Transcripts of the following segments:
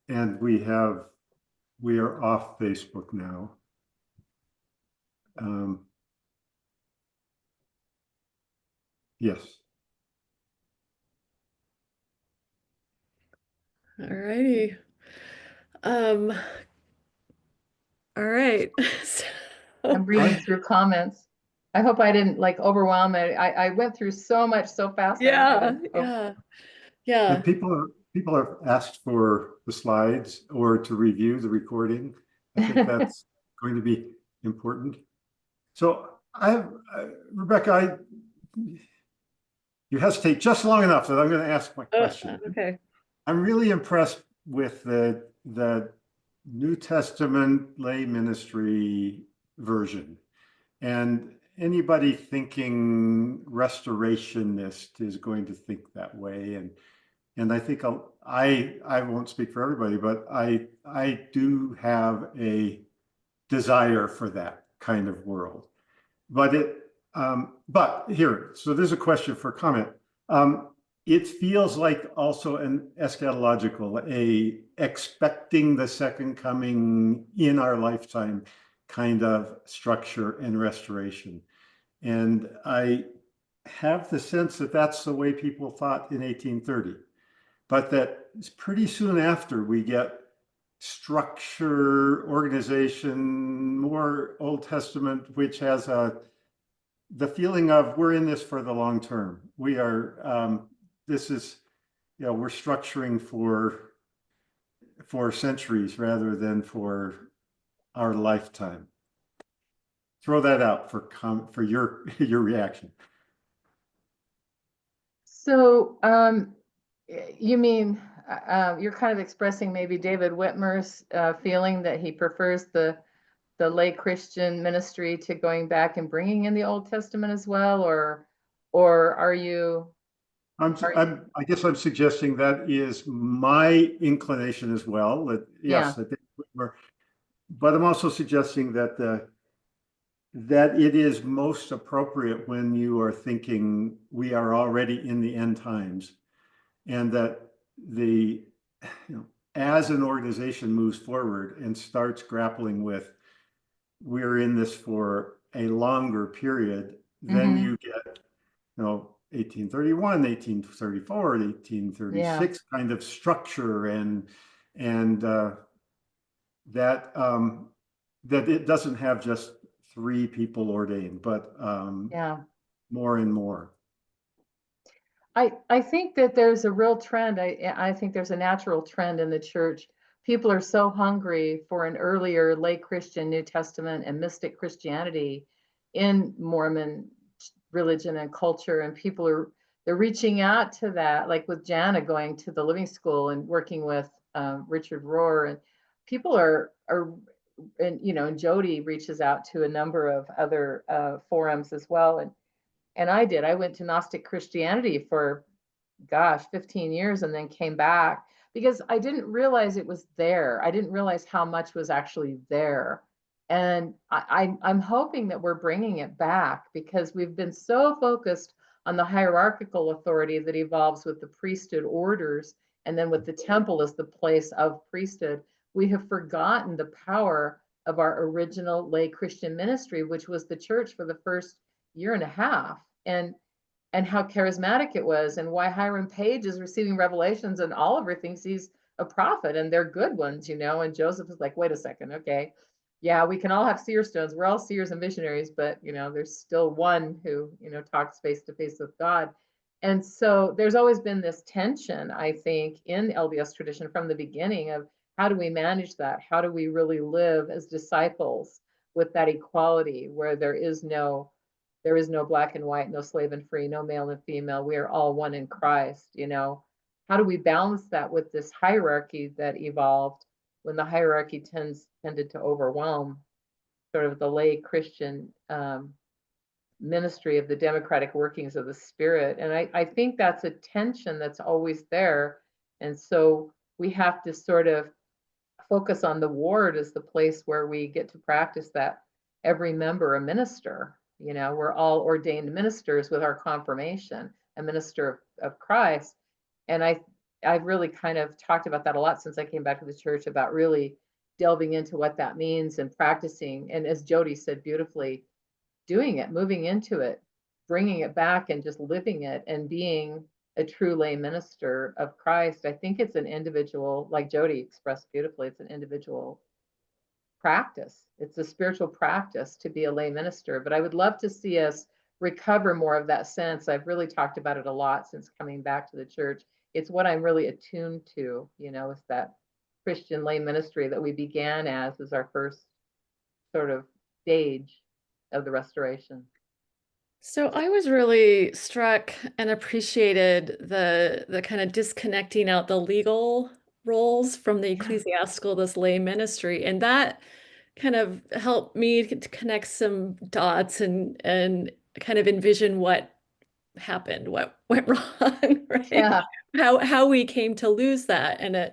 And we are off Facebook now. Yes. All righty. All right. I'm reading through comments. I hope I didn't like overwhelm it. I went through so much so fast. Yeah, Oh. yeah. And people have asked for the slides or to review the recording. I think that's going to be important. So Rebecca, you hesitate just long enough that I'm going to ask my question. Okay. I'm really impressed with the New Testament lay ministry version. And anybody thinking restorationist is going to think that way. And I think I won't speak for everybody, but I do have a desire for that kind of world. But here, so there's a question for comment. It feels like also an eschatological, a expecting the second coming in our lifetime kind of structure and restoration. And I have the sense that that's the way people thought in 1830, but that pretty soon after we get structure, organization, more Old Testament, which has the feeling of we're in this for the long term. We are, this is, we're structuring for centuries rather than for our lifetime. Throw that out for your reaction. So you mean you're kind of expressing maybe David Whitmer's feeling that he prefers the lay Christian ministry to going back and bringing in the Old Testament as well, or are you? I guess I'm suggesting that is my inclination as well. That yes, Yeah. but I'm also suggesting that that it is most appropriate when you are thinking we are already in the end times, and that as an organization moves forward and starts grappling with we're in this for a longer period, then you get 1831, 1834, 1836 kind of structure and that it doesn't have just 3 people ordained, but more and more. I think that there's a real trend. I think there's a natural trend in the church. People are so hungry for an earlier lay Christian New Testament and mystic Christianity in Mormon religion and culture, and they're reaching out to that, like with Jana going to the Living School and working with Richard Rohr, and people are and Jody reaches out to a number of other forums as well, and I went to Gnostic Christianity for 15 years and then came back because I didn't realize it was there. I didn't realize how much was actually there. And I'm hoping that we're bringing it back because we've been so focused on the hierarchical authority that evolves with the priesthood orders and then with the temple as the place of priesthood. We have forgotten the power of our original lay Christian ministry, which was the church for the first year and a half. And how charismatic it was, and why Hiram Page is receiving revelations, and Oliver thinks he's a prophet, and they're good ones, and Joseph is like, wait a second, okay, yeah, we can all have seer stones, we're all seers and visionaries, but there's still one who talks face to face with God. And so there's always been this tension, I think, in LDS tradition from the beginning of how do we manage that? How do we really live as disciples with that equality where there is no black and white, no slave and free, no male and female. We are all one in Christ. How do we balance that with this hierarchy that evolved when the hierarchy tended to overwhelm sort of the lay Christian ministry of the democratic workings of the Spirit? And I think that's a tension that's always there. And so we have to sort of focus on the ward as the place where we get to practice that every member a minister. We're all ordained ministers with our confirmation, a minister of of Christ. And I've really kind of talked about that a lot since I came back to the church, about really delving into what that means and practicing. And as Jody said beautifully, doing it, moving into it, bringing it back and just living it and being a true lay minister of Christ. I think it's an individual, like Jody expressed beautifully, it's an individual practice. It's a spiritual practice to be a lay minister. But I would love to see us recover more of that sense. I've really talked about it a lot since coming back to the church. It's what I'm really attuned to, is that Christian lay ministry that we began as our first sort of stage of the restoration. So I was really struck and appreciated the kind of disconnecting out the legal roles from the ecclesiastical, this lay ministry, and that kind of helped me to connect some dots and kind of envision what happened, what went wrong, right? Yeah. How we came to lose that, and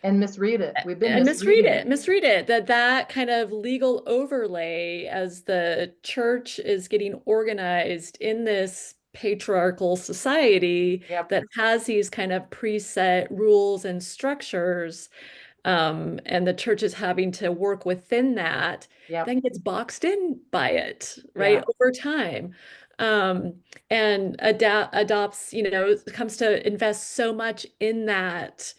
and misread it. We've been and misread misreading it, that kind of legal overlay as the church is getting organized in this patriarchal society Yep. that has these kind of preset rules and structures, and the church is having to work within that, Yep. then gets boxed in by it, right, Yeah. over time. And adopts, comes to invest so much in that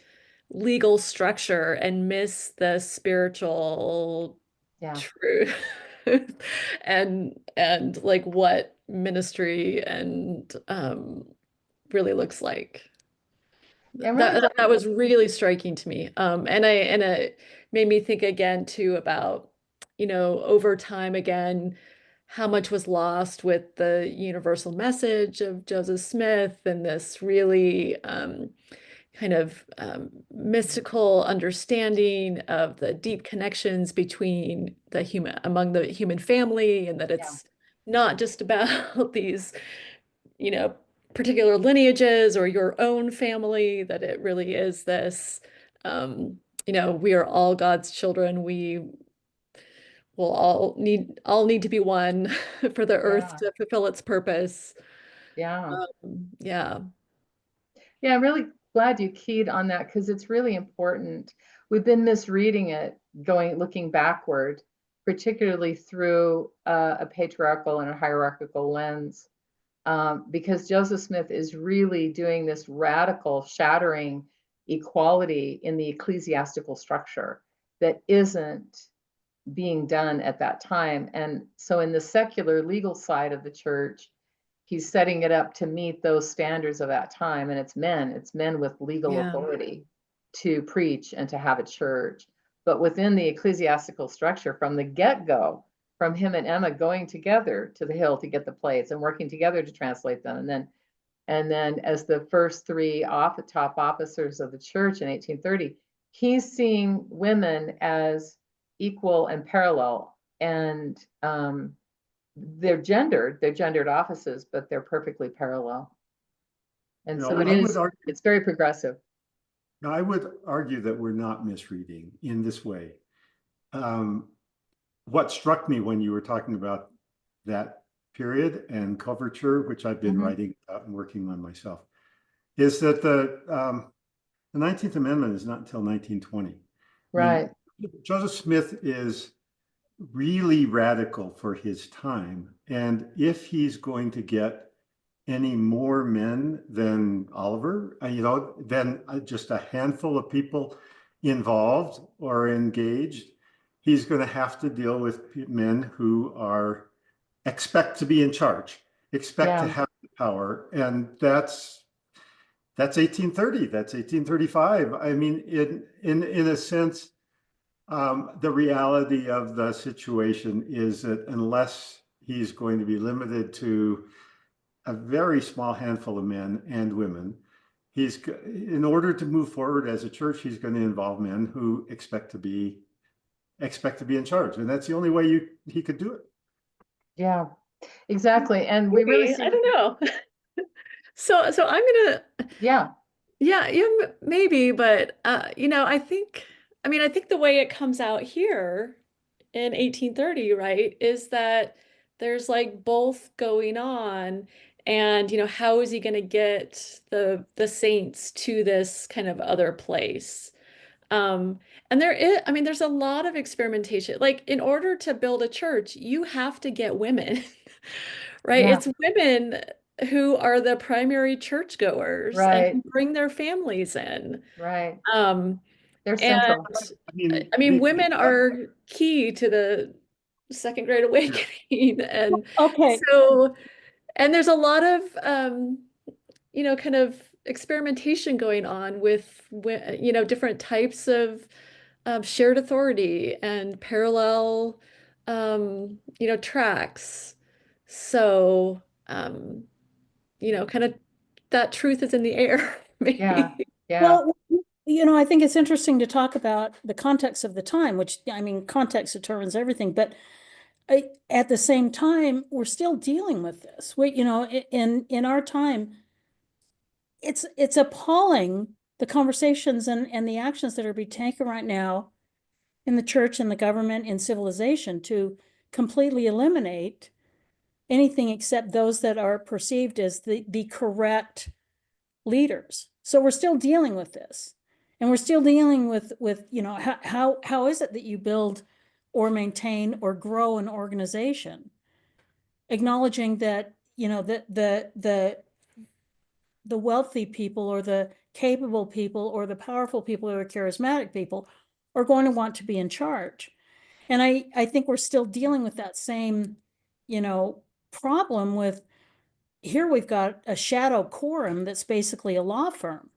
legal structure and miss the spiritual Yeah. truth and like what ministry and really looks like. And really, That was really striking to me. And it made me think again too about, over time again, how much was lost with the universal message of Joseph Smith and this really kind of mystical understanding of the deep connections between among the human family, and that it's not just about these, particular lineages or your own family, that it really is this, we are all God's children. We will all need to be one for the earth to fulfill its purpose. Yeah. Yeah. Yeah, I'm really glad you keyed on that, because it's really important. We've been misreading it, looking backward, particularly through a patriarchal and a hierarchical lens, because Joseph Smith is really doing this radical shattering equality in the ecclesiastical structure that isn't being done at that time. And so in the secular legal side of the church, he's setting it up to meet those standards of that time. And it's men with legal authority to preach and to have a church. But within the ecclesiastical structure, from the get-go, from him and Emma going together to the Hill to get the plates and working together to translate them, and then as the first three top officers of the church in 1830, he's seeing women as equal and parallel, and they're gendered offices, but they're perfectly parallel. And so it's very progressive. Now, I would argue that we're not misreading in this way. What struck me when you were talking about that period and coverture, which I've been writing about and working on myself, is that the 19th Amendment is not until 1920. Right. Joseph Smith is really radical for his time. And if he's going to get any more men than Oliver, than just a handful of people involved or engaged, he's going to have to deal with men who expect to be in charge, expect to have the power. And that's 1830, that's 1835. I mean, in a sense, the reality of the situation is that unless he's going to be limited to a very small handful of men and women, in order to move forward as a church, he's going to involve men who expect to be in charge, and that's the only way he could do it. Yeah, exactly. And we really see, I don't know. So I'm gonna yeah, maybe, but I think the way it comes out here in 1830, right, is that there's like both going on, And, how is he going to get the saints to this kind of other place? And there's a lot of experimentation. Like, in order to build a church, you have to get women, right? Yeah, It's women who are the primary churchgoers and right, who bring their families in. right. Um, They're and central. I mean, women are key to the Second Great yeah. Awakening. And Okay, so, and there's a lot of, kind of experimentation going on with, different types of shared authority and parallel, tracks. So, kind of that truth is in the air, Yeah, maybe. yeah. well, I think it's interesting to talk about the context of the time, which, I mean, context determines everything, but at the same time, we're still dealing with this. In our time, it's appalling, the conversations and the actions that are being taken right now in the church and the government and civilization to completely eliminate anything except those that are perceived as the correct leaders. So we're still dealing with this. And we're still dealing with how is it that you build or maintain or grow an organization, acknowledging that, the wealthy people or the capable people or the powerful people or charismatic people are going to want to be in charge. And I think we're still dealing with that same, problem with, here we've got a shadow quorum that's basically a law firm.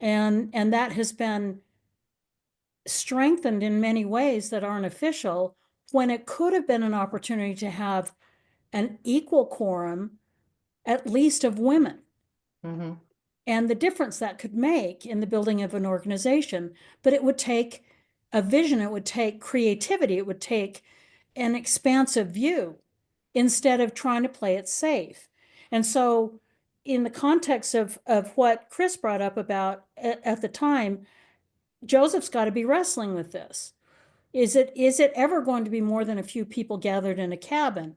And that has been strengthened in many ways that aren't official, when it could have been an opportunity to have an equal quorum, at least of women, Hmm. and the difference that could make in the building of an organization. But it would take a vision, it would take creativity, it would take an expansive view instead of trying to play it safe. And so, in the context of what Chris brought up about at the time, Joseph's got to be wrestling with this. Is it ever going to be more than a few people gathered in a cabin?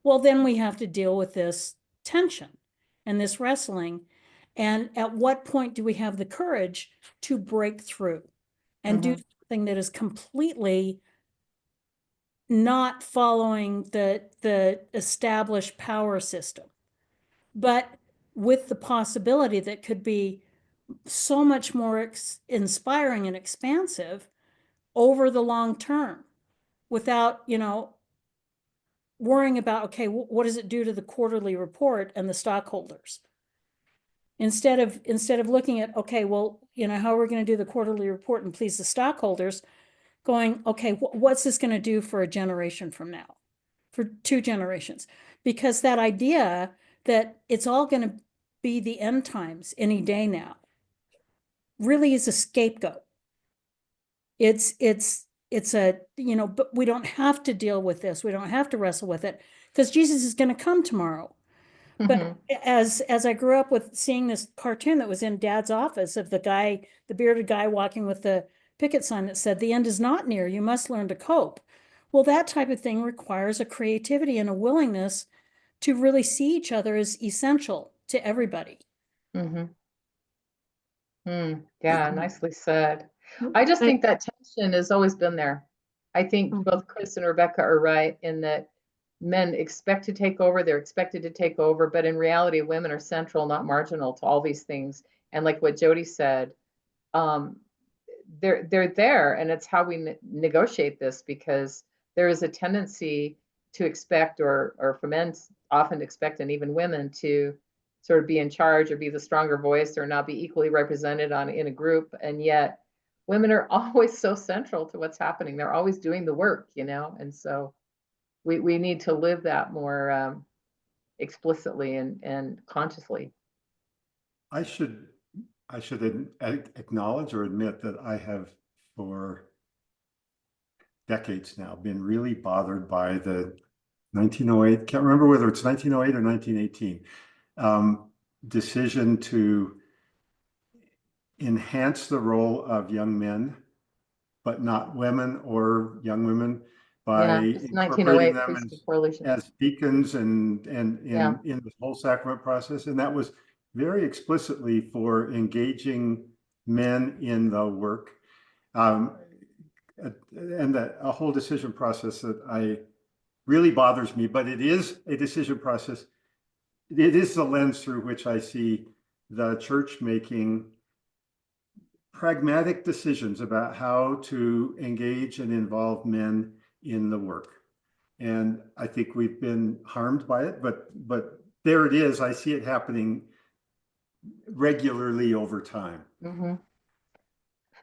Well, then we have to deal with this tension and this wrestling. And at what point do we have the courage to break through and do something that is completely not following the established power system, but with the possibility that could be so much more inspiring and expansive over the long term, without, worrying about, okay, what does it do to the quarterly report and the stockholders? Instead of looking at, okay, well, how are we going to do the quarterly report and please the stockholders, going, okay, what's this going to do for a generation from now, for 2 generations? Because that idea that it's all going to be the end times any day now really is a scapegoat. It's a, but we don't have to deal with this. We don't have to wrestle with it, because Jesus is going to come tomorrow. But as I grew up with seeing this cartoon that was in Dad's office of the bearded guy walking with the picket sign that said, "The end is not near, you must learn to cope." Well, that type of thing requires a creativity and a willingness to really see each other as essential to everybody. Hmm. Yeah, nicely said. I just think that tension has always been there. I think both Chris and Rebecca are right in that men expect to take over, they're expected to take over, but in reality, women are central, not marginal to all these things. And like what Jody said, um, they're there, and it's how we negotiate this, because there is a tendency to expect, or for men often expect, and even women, to sort of be in charge or be the stronger voice or not be equally represented in a group. And yet women are always so central to what's happening. They're always doing the work, and so we need to live that more explicitly and consciously. I should acknowledge or admit that I have, for decades now, been really bothered by the 1908, can't remember whether it's 1908 or 1918, decision to enhance the role of young men, but not women or young women, by it's incorporating 1908 them priesthood correlation. as deacons and Yeah. in the whole sacrament process. And that was very explicitly for engaging men in the work. And a whole decision process that really bothers me, but it is a decision process. It is the lens through which I see the church making pragmatic decisions about how to engage and involve men in the work. And I think we've been harmed by it, but there it is. I see it happening regularly over time. Mm-hmm.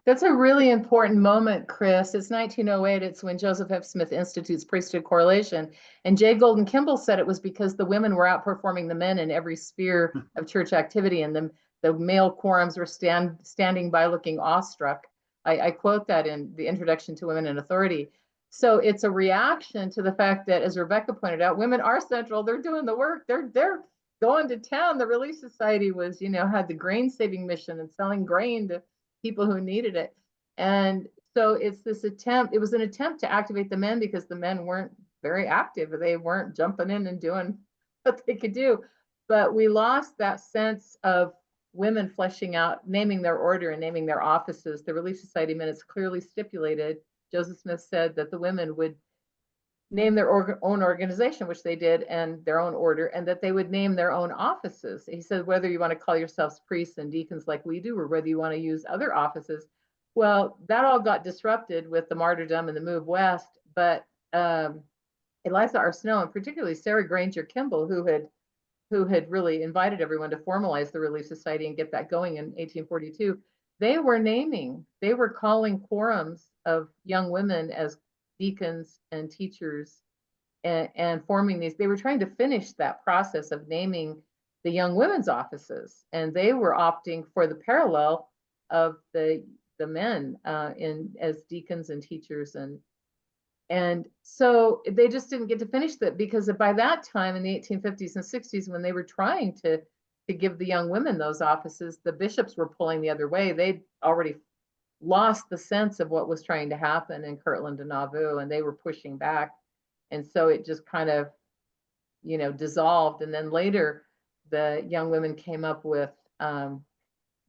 That's a really important moment, Chris. It's 1908. It's when Joseph F. Smith institutes priesthood correlation. And J. Golden Kimball said it was because the women were outperforming the men in every sphere of church activity, and the male quorums were standing by looking awestruck. I quote that in the Introduction to Women in Authority. So it's a reaction to the fact that, as Rebecca pointed out, women are central. They're doing the work. They're going to town. The Relief Society was, had the grain saving mission and selling grain to people who needed it. And so it's this attempt, it was an attempt to activate the men because the men weren't very active. They weren't jumping in and doing what they could do. But we lost that sense of women fleshing out, naming their order and naming their offices. The Relief Society minutes clearly stipulated, Joseph Smith said that the women would name their own organization, which they did, and their own order, and that they would name their own offices. He said, whether you want to call yourselves priests and deacons like we do, or whether you want to use other offices. Well, that all got disrupted with the martyrdom and the move west. But Eliza R. Snow, and particularly Sarah Granger Kimball, who had really invited everyone to formalize the Relief Society and get that going in 1842, they were calling quorums of young women as deacons and teachers, and forming these. They were trying to finish that process of naming the young women's offices, and they were opting for the parallel of the men as deacons and teachers, and so they just didn't get to finish that, because by that time in the 1850s and 60s, when they were trying to give the young women those offices, the bishops were pulling the other way. They'd already lost the sense of what was trying to happen in Kirtland and Nauvoo, and they were pushing back. And so it just kind of, dissolved. And then later, the young women came up with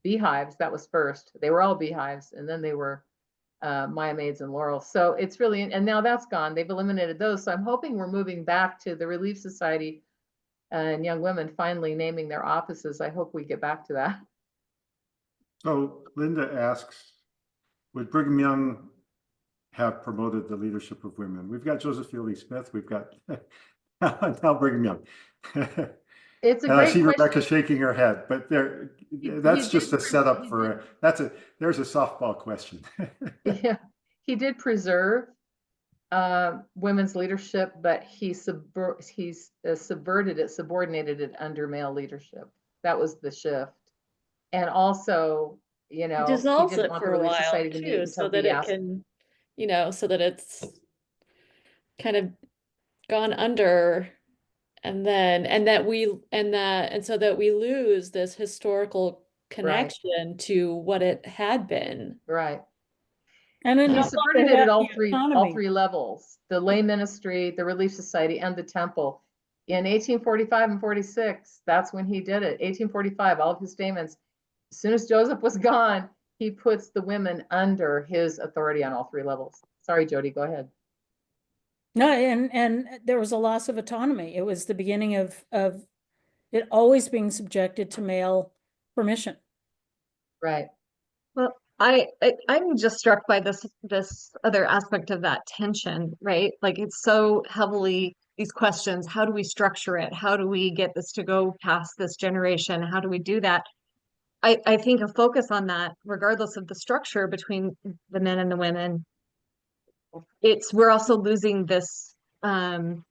beehives. That was first. They were all beehives, and then they were Maya Maids and Laurel. So it's really, and now that's gone. They've eliminated those. So I'm hoping we're moving back to the Relief Society and young women finally naming their offices. I hope we get back to that. So Linda asks, would Brigham Young have promoted the leadership of women? We've got Joseph Fielding Smith. We've got now Brigham Young. It's a and I great see question. Rebecca shaking her head, but that's just a setup for there's a softball question. Yeah, he did preserve women's leadership, but he subverted it, subordinated it under male leadership. That was the shift. And also, dissolves he didn't it want for the a Relief while Society to meet too, until so that it can, so that it's kind of gone under, and so that we lose this historical connection to what it had been. Right. And then he no subverted longer it at have all the three autonomy. levels: the lay ministry, the Relief Society, and the temple. In 1845 and 46, that's when he did it. 1845, all of his statements. As soon as Joseph was gone, he puts the women under his authority on all three levels. Sorry, Jody, go ahead. No, and there was a loss of autonomy. It was the beginning of it always being subjected to male permission. Right. Well, I'm just struck by this other aspect of that tension, right? Like, it's so heavily these questions: how do we structure it? How do we get this to go past this generation? How do we do that? I think a focus on that, regardless of the structure between the men and the women, we're also losing this the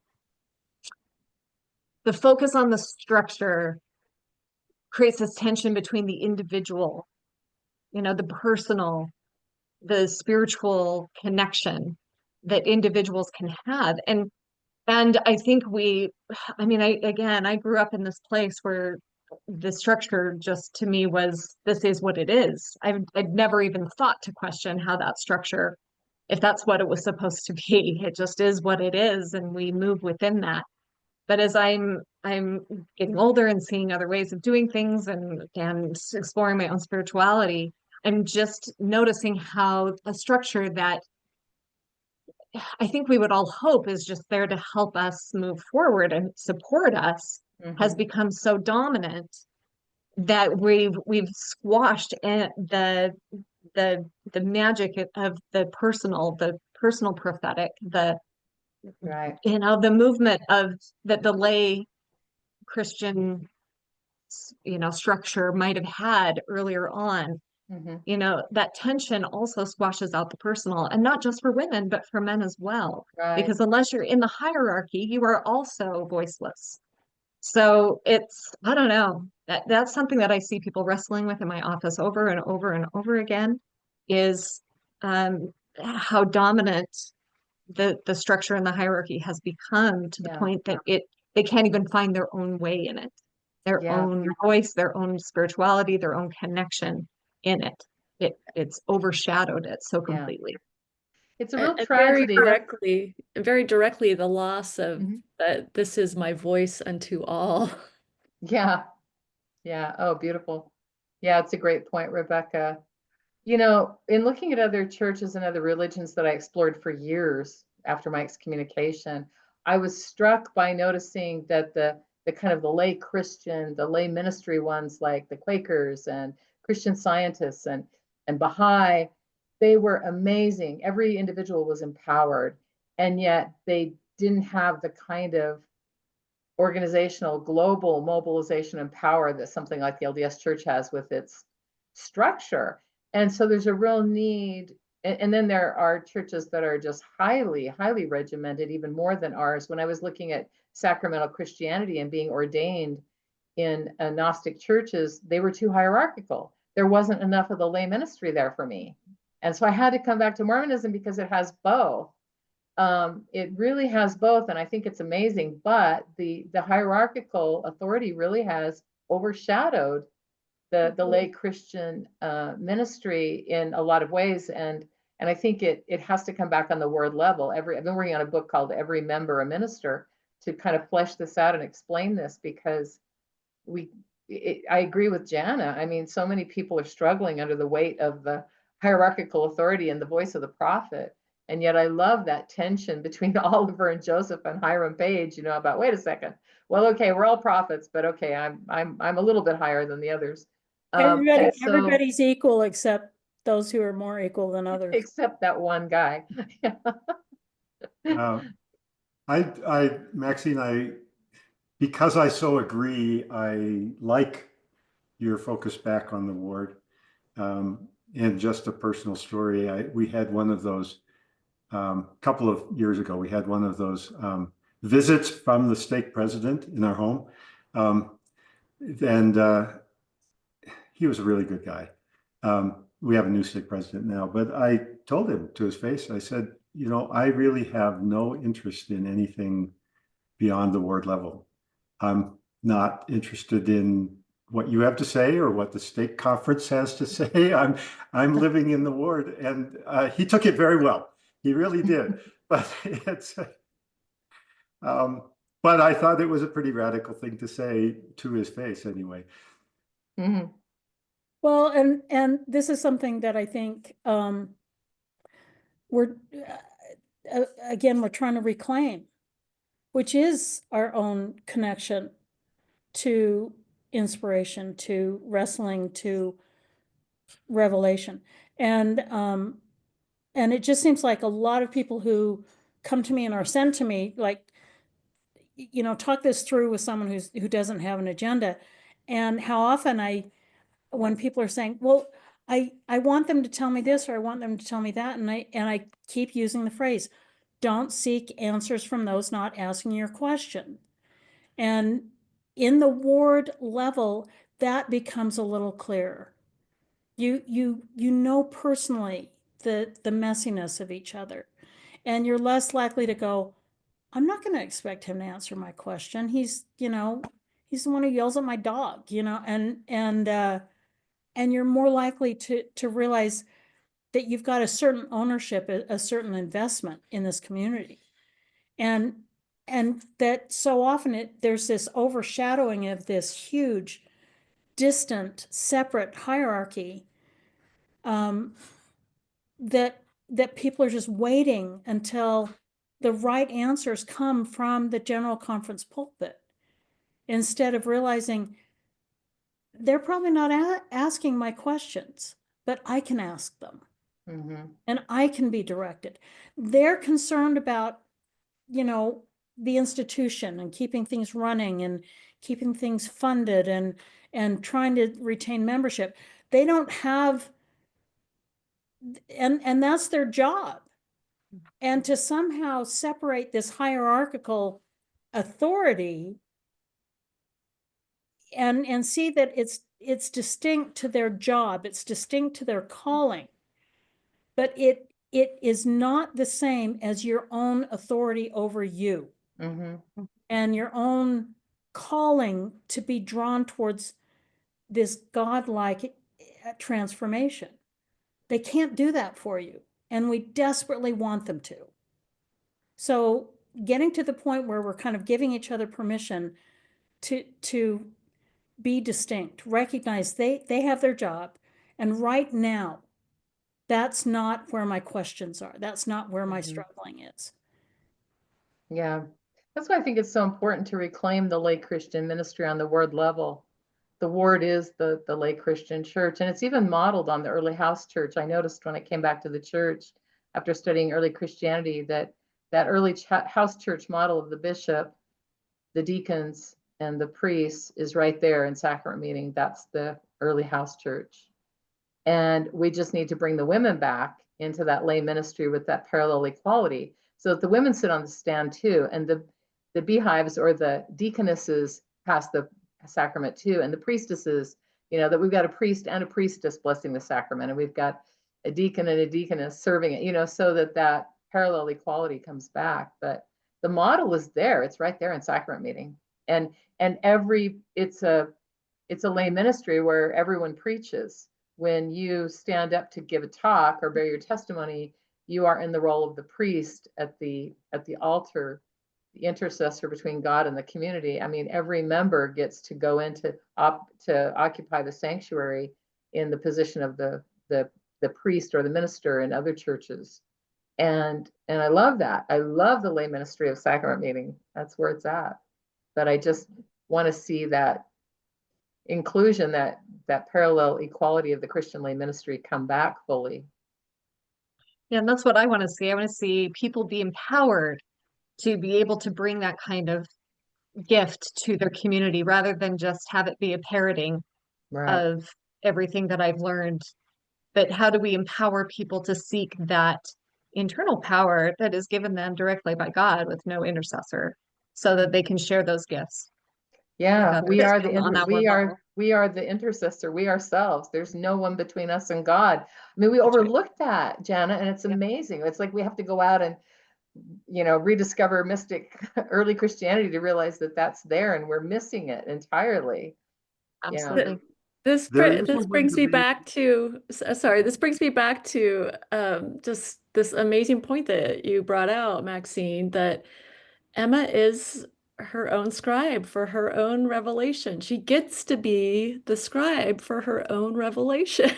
focus on the structure creates this tension between the individual, the personal, the spiritual connection that individuals can have. And I think I grew up in this place where the structure just, to me, was, this is what it is. I'd never even thought to question how that structure if that's what it was supposed to be. It just is what it is, and we move within that. But as I'm getting older and seeing other ways of doing things and exploring my own spirituality, I'm just noticing how a structure that I think we would all hope is just there to help us move forward and support us has become so dominant that we've squashed the magic of the personal prophetic, Right. the movement of that the lay Christian structure might have had earlier on. That tension also squashes out the personal, and not just for women, but for men as well. Right. Because unless you're in the hierarchy, you are also voiceless. So I don't know, that's something that I see people wrestling with in my office over and over and over again, is how dominant the structure and the hierarchy has become, to the point that they can't even find their own way in it, their own voice, their own spirituality, their own connection in it. It's overshadowed it so completely. It's a real And tragedy. very directly, the loss of that this is my voice unto all. Yeah. Oh, beautiful. Yeah, it's a great point, Rebecca. In looking at other churches and other religions that I explored for years after my excommunication, I was struck by noticing that the kind of the lay Christian, the lay ministry ones like the Quakers and Christian Scientists and Baha'i, they were amazing. Every individual was empowered, and yet they didn't have the kind of organizational global mobilization and power that something like the LDS Church has with its structure. And so there's a real need. And then there are churches that are just highly, highly regimented, even more than ours. When I was looking at sacramental Christianity and being ordained in Gnostic churches, they were too hierarchical. There wasn't enough of the lay ministry there for me. And so I had to come back to Mormonism because it has both. It really has both, and I think it's amazing. But the hierarchical authority really has overshadowed the lay Christian ministry in a lot of ways, and I think it has to come back on the word level. I've been working on a book called Every Member a Minister to kind of flesh this out and explain this, because I agree with Jana. I mean, so many people are struggling under the weight of the hierarchical authority and the voice of the prophet. And yet I love that tension between Oliver and Joseph and Hiram Page, about, wait a second. Well, okay, we're all prophets, but okay, I'm a little bit higher than the others. Everybody's equal except those who are more equal than others. Except that one guy. Maxine, because I so agree, I like your focus back on the ward. And just a personal story, we had one of those couple of years ago. We had one of those visits from the stake president in our home, and he was a really good guy. We have a new stake president now, but I told him to his face, I said, I really have no interest in anything beyond the ward level. I'm not interested in what you have to say or what the stake conference has to say. I'm living in the ward, and he took it very well. He really did. But but I thought it was a pretty radical thing to say to his face, anyway. Mm-hmm. Well, and this is something that I think we're trying to reclaim, which is our own connection to inspiration, to wrestling, to revelation. And it just seems like a lot of people who come to me and are sent to me, like, talk this through with someone who doesn't have an agenda. And how often when people are saying, well, I want them to tell me this, or I want them to tell me that. And I keep using the phrase, don't seek answers from those not asking your question. And in the ward level, that becomes a little clearer. You know personally the messiness of each other, and you're less likely to go, I'm not going to expect him to answer my question. He's the one who yells at my dog, and you're more likely to realize that you've got a certain ownership, a certain investment in this community. And that so often there's this overshadowing of this huge, distant, separate hierarchy, that people are just waiting until the right answers come from the general conference pulpit, instead of realizing they're probably not asking my questions, but I can ask them. And I can be directed. They're concerned about, the institution and keeping things running and keeping things funded and trying to retain membership. They don't have, and that's their job. And to somehow separate this hierarchical authority and see that it's distinct to their job, it's distinct to their calling, but it is not the same as your own authority over you and your own calling to be drawn towards this godlike transformation. They can't do that for you, and we desperately want them to. So getting to the point where we're kind of giving each other permission to be distinct, recognize they have their job, and right now, that's not where my questions are. That's not where my struggling is. Yeah, that's why I think it's so important to reclaim the lay Christian ministry on the ward level. The ward is the lay Christian church, and it's even modeled on the early house church. I noticed when I came back to the church after studying early Christianity that early house church model of the bishop, the deacons, and the priests is right there in sacrament meeting. That's the early house church. And we just need to bring the women back into that lay ministry with that parallel equality, so that the women sit on the stand too, and the beehives or the deaconesses pass the sacrament too, and the priestesses, that we've got a priest and a priestess blessing the sacrament, and we've got a deacon and a deaconess serving it, so that parallel equality comes back. But the model is there; it's right there in sacrament meeting, and it's a lay ministry where everyone preaches. When you stand up to give a talk or bear your testimony, you are in the role of the priest at the altar, the intercessor between God and the community. I mean, every member gets to go into to occupy the sanctuary in the position of the priest or the minister in other churches. And I love that. I love the lay ministry of sacrament meeting. That's where it's at. But I just want to see that inclusion, that parallel equality of the Christian lay ministry come back fully. Yeah, and that's what I want to see. I want to see people be empowered to be able to bring that kind of gift to their community, rather than just have it be a parroting of everything that I've learned. But how do we empower people to seek that internal power that is given them directly by God with no intercessor, so that they can share those gifts? Yeah, we are the intercessor. We ourselves. There's no one between us and God. I mean, we overlooked that, Jana, and it's amazing. It's like we have to go out and rediscover mystic early Christianity to realize that that's there, and we're missing it entirely. Absolutely. This brings me back to just this amazing point that you brought out, Maxine, that Emma is her own scribe for her own revelation. She gets to be the scribe for her own revelation.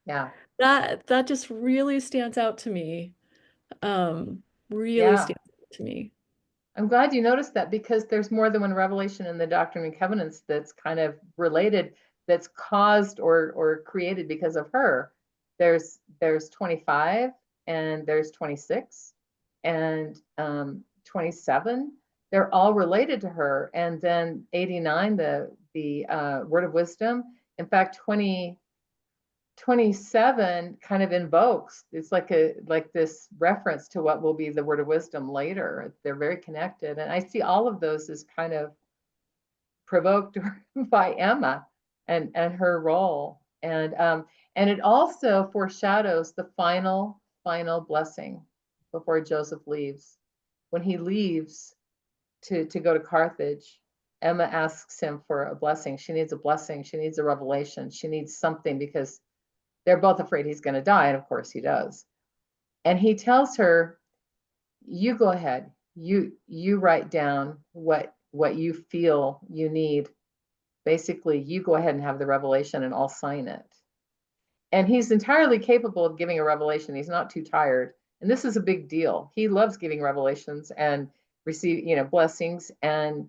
Yeah. That just really stands out to me. Stands out to me. I'm glad you noticed that, because there's more than one revelation in the Doctrine and Covenants that's kind of related, that's caused or created because of her. There's 25, and there's 26, and 27. They're all related to her. And then 89, the word of wisdom. In fact, 27 kind of invokes, it's like this reference to what will be the word of wisdom later. They're very connected. And I see all of those as kind of provoked by Emma and her role. And it also foreshadows the final blessing before Joseph leaves. When he leaves to go to Carthage, Emma asks him for a blessing. She needs a blessing. She needs a revelation. She needs something, because they're both afraid he's going to die. And of course he does. And he tells her, you go ahead, you write down what you feel you need. Basically, you go ahead and have the revelation and I'll sign it. And he's entirely capable of giving a revelation. He's not too tired. And this is a big deal. He loves giving revelations and receive, blessings. And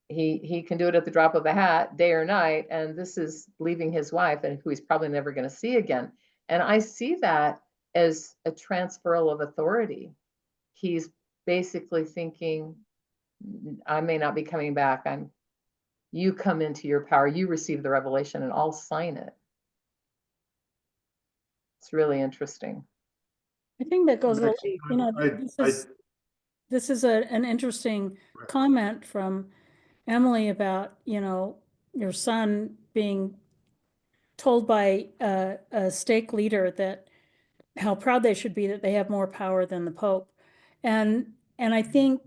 he can do it at the drop of a hat, day or night. And this is leaving his wife, and who he's probably never going to see again. And I see that as a transferal of authority. He's basically thinking, I may not be coming back. You come into your power, you receive the revelation, and I'll sign it. It's really interesting. I think that goes, Maxine, this is an interesting comment from Emily about, your son being told by a stake leader that how proud they should be that they have more power than the Pope. And I think,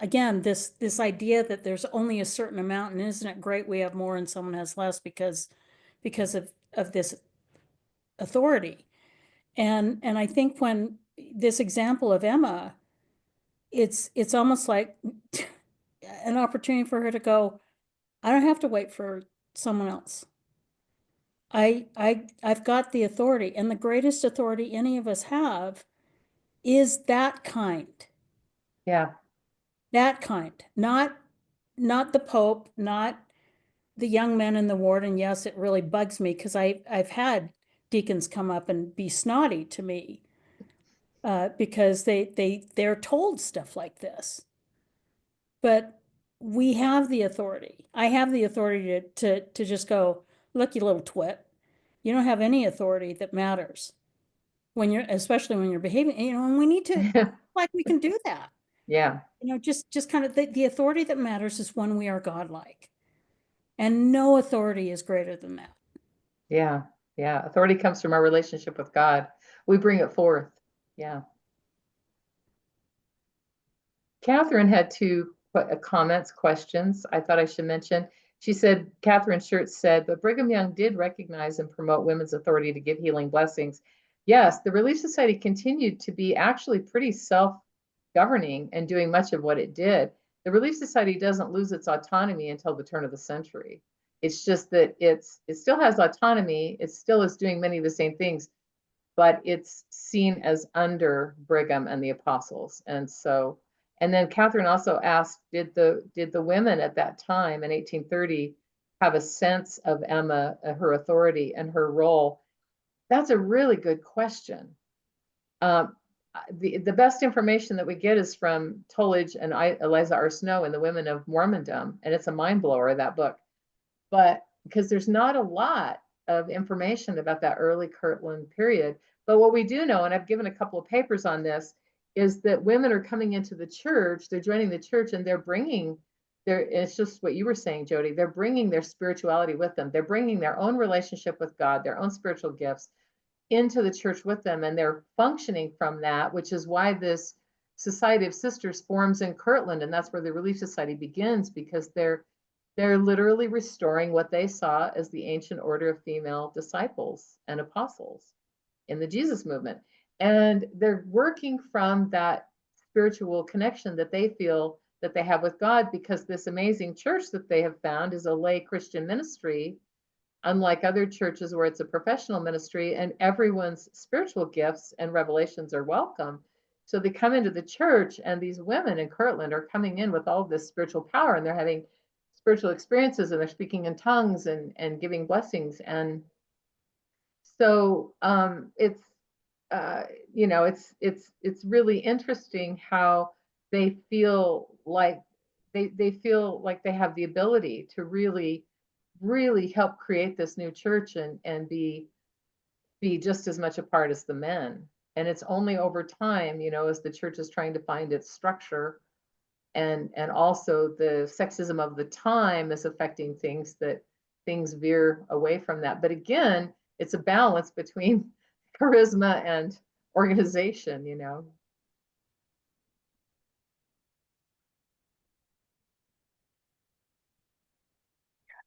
again, this idea that there's only a certain amount, and isn't it great we have more and someone has less because of this authority. And I think when this example of Emma, it's almost like an opportunity for her to go, I don't have to wait for someone else. I've got the authority, and the greatest authority any of us have is that kind. Yeah. That kind, not the Pope, not the young men in the ward. And yes, it really bugs me because I've had deacons come up and be snotty to me because they're told stuff like this. But we have the authority. I have the authority to just go, look, you little twit. You don't have any authority that matters especially when you're behaving, and we need to like we can do that. Yeah. Just kind of the authority that matters is when we are godlike, and no authority is greater than that. Yeah. Yeah. Authority comes from our relationship with God. We bring it forth. Yeah. Catherine had two questions I thought I should mention. She said, Catherine Schertz said, but Brigham Young did recognize and promote women's authority to give healing blessings. Yes, the Relief Society continued to be actually pretty self-governing and doing much of what it did. The Relief Society doesn't lose its autonomy until the turn of the century. It's just that it still has autonomy. It still is doing many of the same things, but it's seen as under Brigham and the apostles. And then Catherine also asked, did the women at that time in 1830 have a sense of Emma, her authority and her role? That's a really good question. The best information that we get is from Tollage and Eliza R. Snow in The Women of Mormondom, and it's a mind blower, that book. But because there's not a lot of information about that early Kirtland period. But what we do know, and I've given a couple of papers on this, is that women are coming into the church, they're joining the church, and they're bringing it's just what you were saying, Jody, they're bringing their spirituality with them. They're bringing their own relationship with God, their own spiritual gifts into the church with them, and they're functioning from that, which is why this Society of Sisters forms in Kirtland, and that's where the Relief Society begins, because they're literally restoring what they saw as the ancient order of female disciples and apostles in the Jesus movement. And they're working from that spiritual connection that they feel that they have with God, because this amazing church that they have found is a lay Christian ministry, unlike other churches where it's a professional ministry, and everyone's spiritual gifts and revelations are welcome. So they come into the church, and these women in Kirtland are coming in with all this spiritual power, and they're having spiritual experiences, and they're speaking in tongues and giving blessings. And so it's really interesting how they feel like they feel like they have the ability to really help create this new church and be just as much a part as the men. And it's only over time, as the church is trying to find its structure, and also the sexism of the time is affecting things, that things veer away from that. But again, it's a balance between charisma and organization,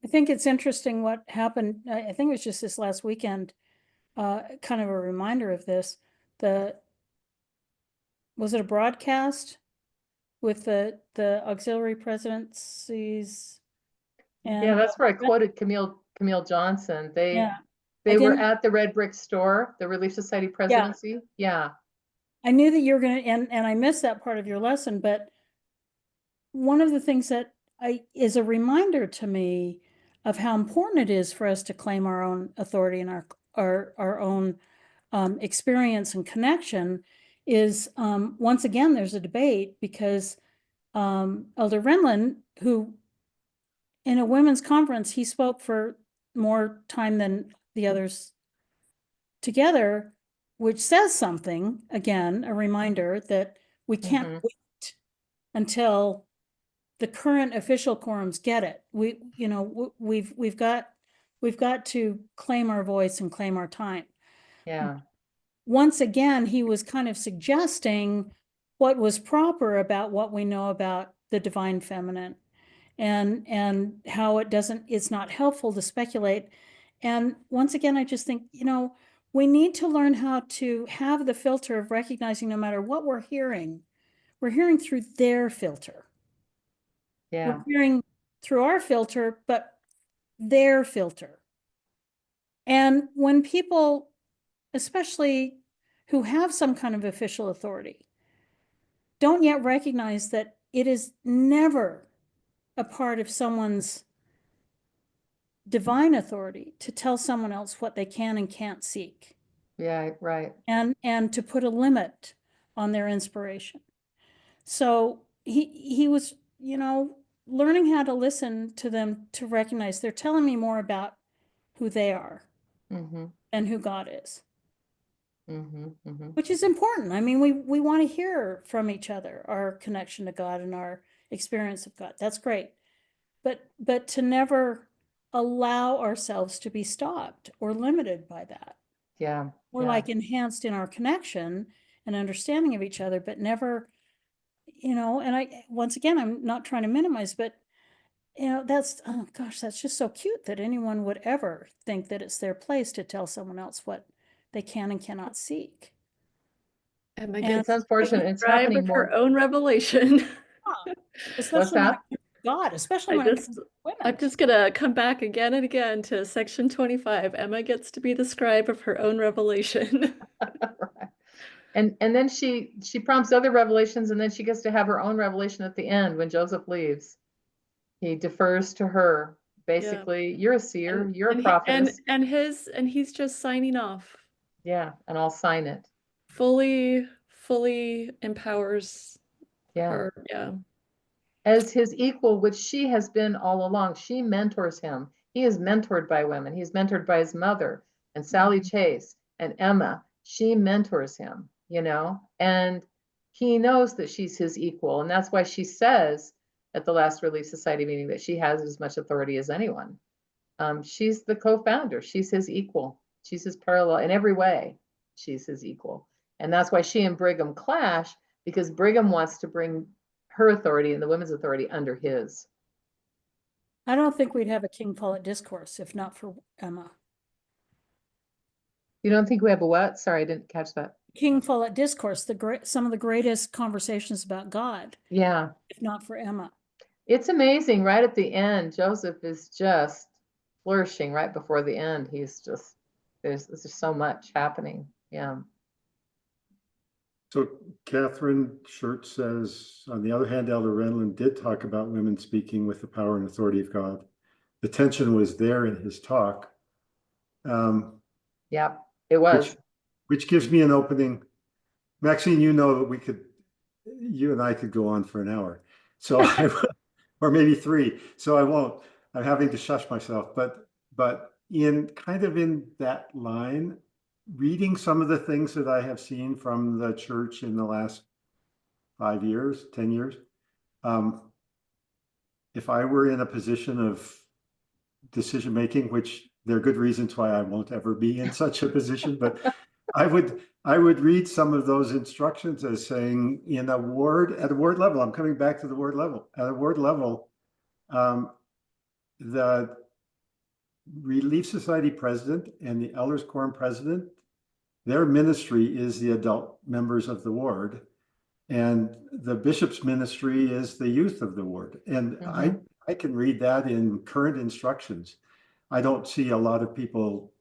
I think it's interesting what happened. I think it was just this last weekend kind of a reminder of this. Was it a broadcast with the auxiliary presidencies? Yeah, And that's where I quoted Camille Johnson. yeah, They I were didn't. at the Red Brick Store, the Relief Society presidency. Yeah. I knew that you were going to, and I missed that part of your lesson, but one of the things that is a reminder to me of how important it is for us to claim our own authority and our own experience and connection is, once again, there's a debate because Elder Renlund, who in a women's conference, he spoke for more time than the others together, which says something, again, a reminder that we can't wait until the current official quorums get it. We've got to claim our voice and claim our time. Yeah. Once again, he was kind of suggesting what was proper about what we know about the divine feminine and how it's not helpful to speculate. And once again, I just think, we need to learn how to have the filter of recognizing no matter what we're hearing through their filter. Yeah. We're hearing through our filter, but their filter. And when people, especially who have some kind of official authority, don't yet recognize that it is never a part of someone's divine authority to tell someone else what they can and can't seek. Yeah, right. And to put a limit on their inspiration. So he was, learning how to listen to them, to recognize they're telling me more about who they are and who God is. Which is important. I mean, we want to hear from each other, our connection to God and our experience of God. That's great. But to never allow ourselves to be stopped or limited by that. Yeah. We're like enhanced in our connection and understanding of each other, but never, and once again, I'm not trying to minimize, but that's, oh gosh, that's just so cute that anyone would ever think that it's their place to tell someone else what they can and cannot seek. And I It's guess unfortunate. It's scribe happening of more. her own revelation. Especially when it comes to God, especially when it comes to women. I'm just gonna come back again and again to section 25. Emma gets to be the scribe of her own revelation. Right. And then she prompts other revelations, and then she gets to have her own revelation at the end when Joseph leaves. He defers to her. Basically, you're a seer, you're a prophetess. And he's just signing off. Yeah, and I'll sign it. Fully empowers her. Yeah. As his equal, which she has been all along. She mentors him. He is mentored by women. He's mentored by his mother and Sally Chase and Emma. She mentors him, and he knows that she's his equal. And that's why she says at the last Relief Society meeting that she has as much authority as anyone. She's the co-founder. She's his equal. She's his parallel in every way. She's his equal. And that's why she and Brigham clash, because Brigham wants to bring her authority and the women's authority under his. I don't think we'd have a King Follett discourse if not for Emma. You don't think we have a what? Sorry, I didn't catch that. King Follett discourse, some of the greatest conversations about God. Yeah. If not for Emma. It's amazing. Right at the end, Joseph is just flourishing right before the end. He's just, there's just so much happening. Yeah. So Catherine Shirt says, on the other hand, Elder Renlund did talk about women speaking with the power and authority of God. The tension was there in his talk. Yeah, it was. Which gives me an opening. Maxine, that you and I could go on for an hour. So or maybe 3. So I won't. I'm having to shush myself. But in that line, reading some of the things that I have seen from the church in the last 5 years, 10 years, if I were in a position of decision making, which there are good reasons why I won't ever be in such a position, but I would read some of those instructions as saying at a word level, I'm coming back to the word level, at a word level, Relief Society president and the Elders Quorum president, their ministry is the adult members of the ward, and the bishop's ministry is the youth of the ward. And I can read that in current instructions. I don't see a lot of people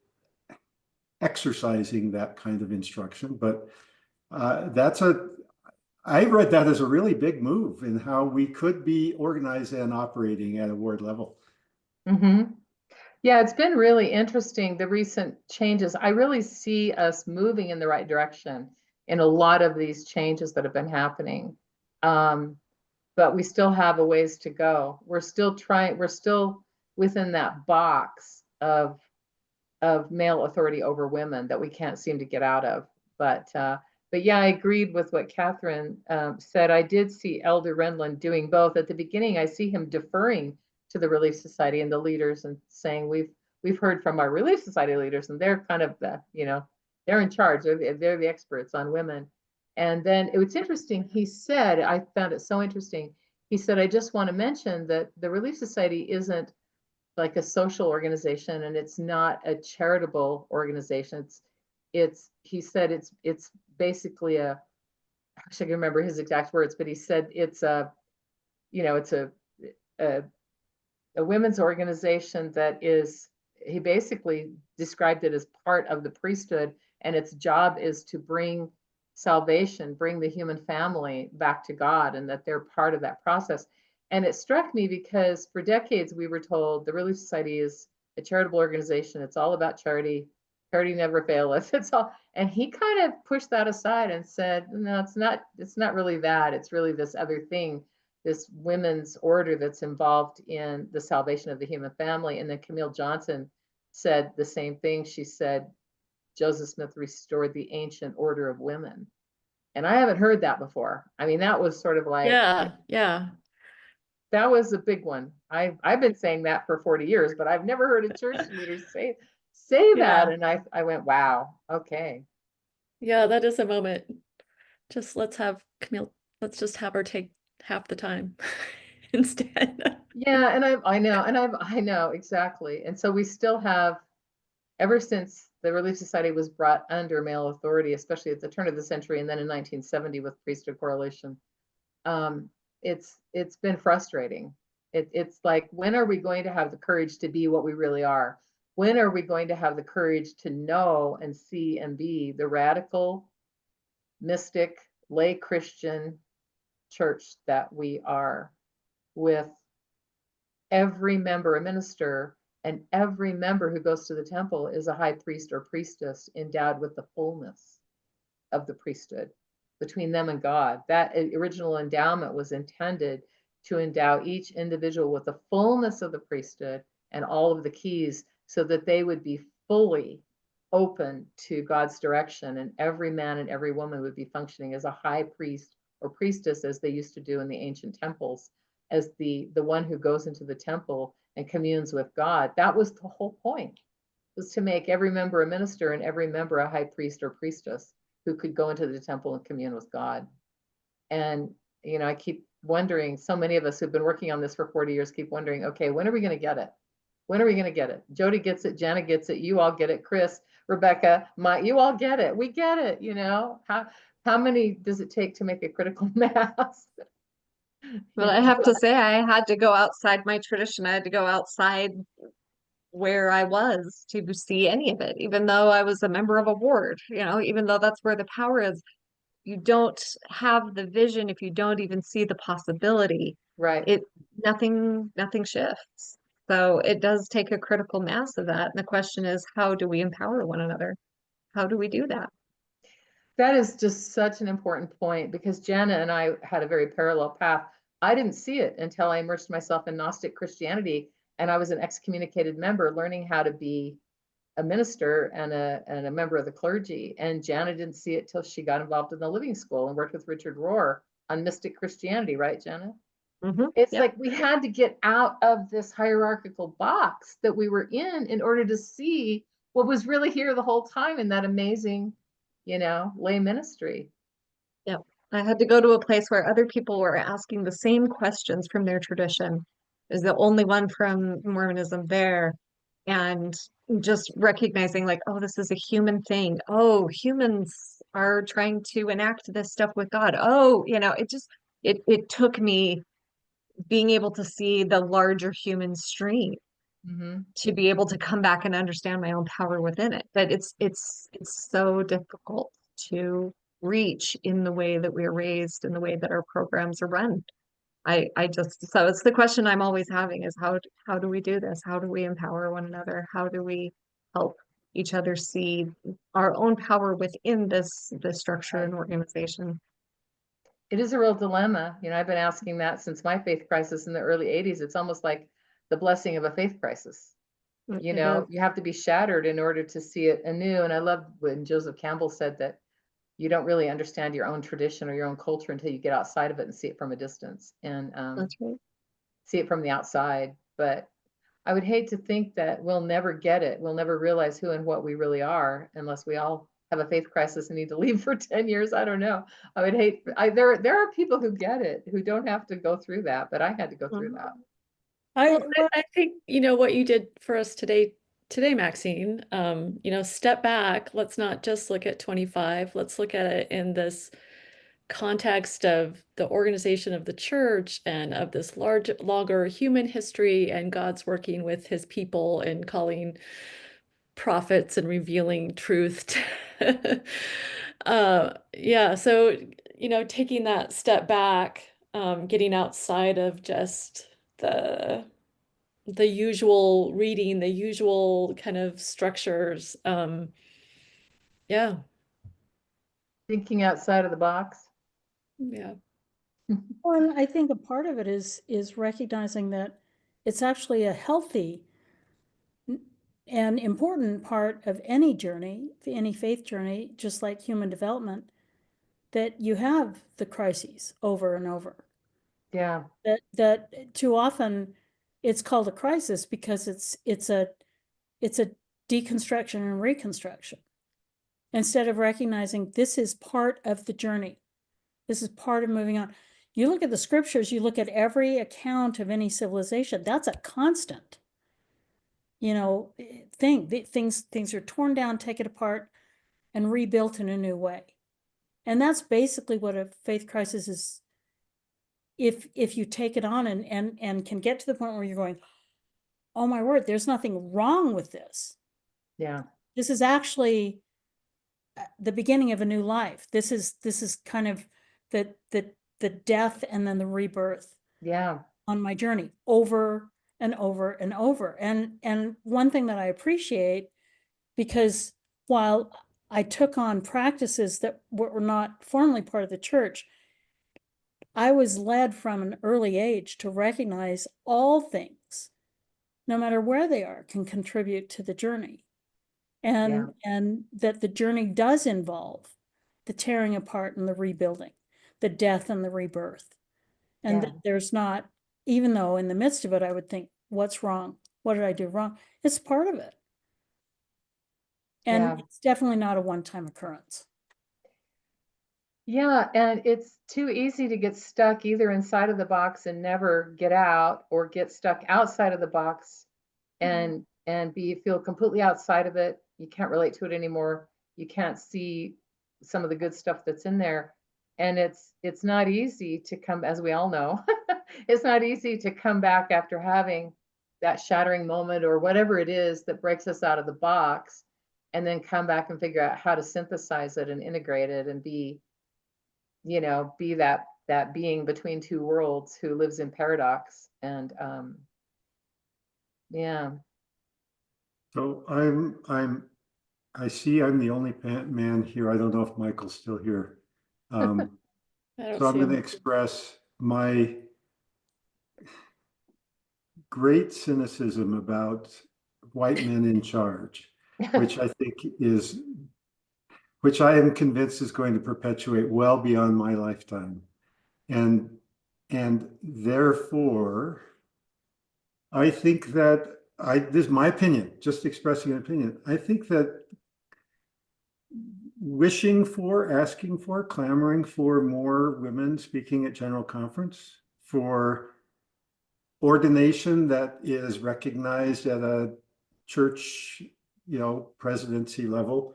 exercising that kind of instruction, but I read that as a really big move in how we could be organized and operating at a ward level. Yeah, it's been really interesting, the recent changes. I really see us moving in the right direction in a lot of these changes that have been happening. But we still have a ways to go. We're still within that box of male authority over women that we can't seem to get out of. But yeah, I agreed with what Catherine said. I did see Elder Renlund doing both. At the beginning, I see him deferring to the Relief Society and the leaders and saying, we've heard from our Relief Society leaders, and they're kind of the, they're in charge. They're the experts on women. And then it was interesting. He said, I found it so interesting. He said, I just want to mention that the Relief Society isn't like a social organization, and it's not a charitable organization. He said it's basically I can remember his exact words, but he said it's a women's organization that is, he basically described it as part of the priesthood, and its job is to bring salvation, bring the human family back to God, and that they're part of that process. And it struck me because for decades we were told the Relief Society is a charitable organization. It's all about charity. Charity never faileth. It's all. And he kind of pushed that aside and said, no, it's not really that. It's really this other thing, this women's order that's involved in the salvation of the human family. And then Camille Johnson said the same thing. She said, Joseph Smith restored the ancient order of women. And I haven't heard that before. I mean, that was sort of like, yeah. That was a big one. I've been saying that for 40 years, but I've never heard a church leader say that. And I went, wow, okay. Yeah, that is a moment. Just let's just have her take half the time instead. Yeah, and I know exactly. And so we still have, ever since the Relief Society was brought under male authority, especially at the turn of the century, and then in 1970 with priesthood correlation, it's been frustrating. It's like, when are we going to have the courage to be what we really are? When are we going to have the courage to know and see and be the radical, mystic, lay Christian church that we are, with every member a minister, and every member who goes to the temple is a high priest or priestess endowed with the fullness of the priesthood between them and God? That original endowment was intended to endow each individual with the fullness of the priesthood and all of the keys, so that they would be fully open to God's direction, and every man and every woman would be functioning as a high priest or priestess, as they used to do in the ancient temples, as the one who goes into the temple and communes with God. That was the whole point, was to make every member a minister and every member a high priest or priestess who could go into the temple and commune with God. And, I keep wondering, so many of us who've been working on this for 40 years keep wondering, okay, when are we going to get it? When are we going to get it? Jody gets it. Jana gets it. You all get it. Chris, Rebecca, you all get it. We get it. How many does it take to make a critical mass? Well, I have to say, I had to go outside my tradition. I had to go outside where I was to see any of it, even though I was a member of a ward, even though that's where the power is. You don't have the vision if you don't even see the possibility. Right. Nothing shifts. So it does take a critical mass of that. And the question is, how do we empower one another? How do we do that? That is just such an important point, because Jana and I had a very parallel path. I didn't see it until I immersed myself in Gnostic Christianity, and I was an excommunicated member learning how to be a minister and a member of the clergy. And Jana didn't see it till she got involved in the living school and worked with Richard Rohr on mystic Christianity, right, Jana? It's like we had to get out of this hierarchical box that we were in order to see what was really here the whole time in that amazing, lay ministry. Yep. I had to go to a place where other people were asking the same questions from their tradition. Is the only one from Mormonism there. and just recognizing like, oh, this is a human thing. Oh, humans are trying to enact this stuff with God. Oh, it took me being able to see the larger human stream Mhm. to be able to come back and understand my own power within it. But it's so difficult to reach in the way that we're raised, in the way that our programs are run. So it's the question I'm always having is how do we do this? How do we empower one another? How do we help each other see our own power within this structure and organization? It is a real dilemma. I've been asking that since my faith crisis in the early 80s. It's almost like the blessing of a faith crisis. It You have to be shattered in order to see it anew. And I love when Joseph Campbell said that you don't really understand your own tradition or your own culture until you get outside of it and see it from a distance and That's right. see it from the outside. But I would hate to think that we'll never get it. We'll never realize who and what we really are unless we all have a faith crisis and need to leave for 10 years. I don't know. I would hate, there are people who get it, who don't have to go through that, but I had to go through that. I think, what you did for us today, Maxine, step back. Let's not just look at 25. Let's look at it in this context of the organization of the church and of this longer human history and God's working with his people and calling prophets and revealing truth. Yeah, so, taking that step back, getting outside of just the usual reading, the usual kind of structures. Yeah. Thinking outside of the box. Yeah. Well, I think a part of it is recognizing that it's actually a healthy and important part of any journey, any faith journey, just like human development, that you have the crises over and over. Yeah. That too often it's called a crisis because it's a deconstruction and reconstruction, instead of recognizing this is part of the journey. This is part of moving on. You look at the scriptures, you look at every account of any civilization, that's a constant, thing. Things are torn down, taken apart, and rebuilt in a new way. And that's basically what a faith crisis is. If you take it on and can get to the point where you're going, oh my word, there's nothing wrong with this. Yeah. This is actually the beginning of a new life. This is kind of the death and then the rebirth. Yeah. On my journey over and over and over. And one thing that I appreciate, because while I took on practices that were not formally part of the church, I was led from an early age to recognize all things, no matter where they are, can contribute to the journey. And that the journey does involve the tearing apart and the rebuilding, the death and the rebirth. And that there's not, even though in the midst of it, I would think, what's wrong? What did I do wrong? It's part of it. And it's definitely not a one-time occurrence. Yeah, and it's too easy to get stuck either inside of the box and never get out, or get stuck outside of the box and feel completely outside of it. You can't relate to it anymore. You can't see some of the good stuff that's in there. And it's not easy to come, as we all know, it's not easy to come back after having that shattering moment or whatever it is that breaks us out of the box, and then come back and figure out how to synthesize it and integrate it and be that being between two worlds who lives in paradox. And So I see I'm the only man here. I don't know if Michael's still here. So I'm going to express my great cynicism about white men in charge, which I think which I am convinced is going to perpetuate well beyond my lifetime. And therefore, I think that this is my opinion, just expressing an opinion. I think that wishing for, asking for, clamoring for more women speaking at General Conference, for ordination that is recognized at a church, presidency level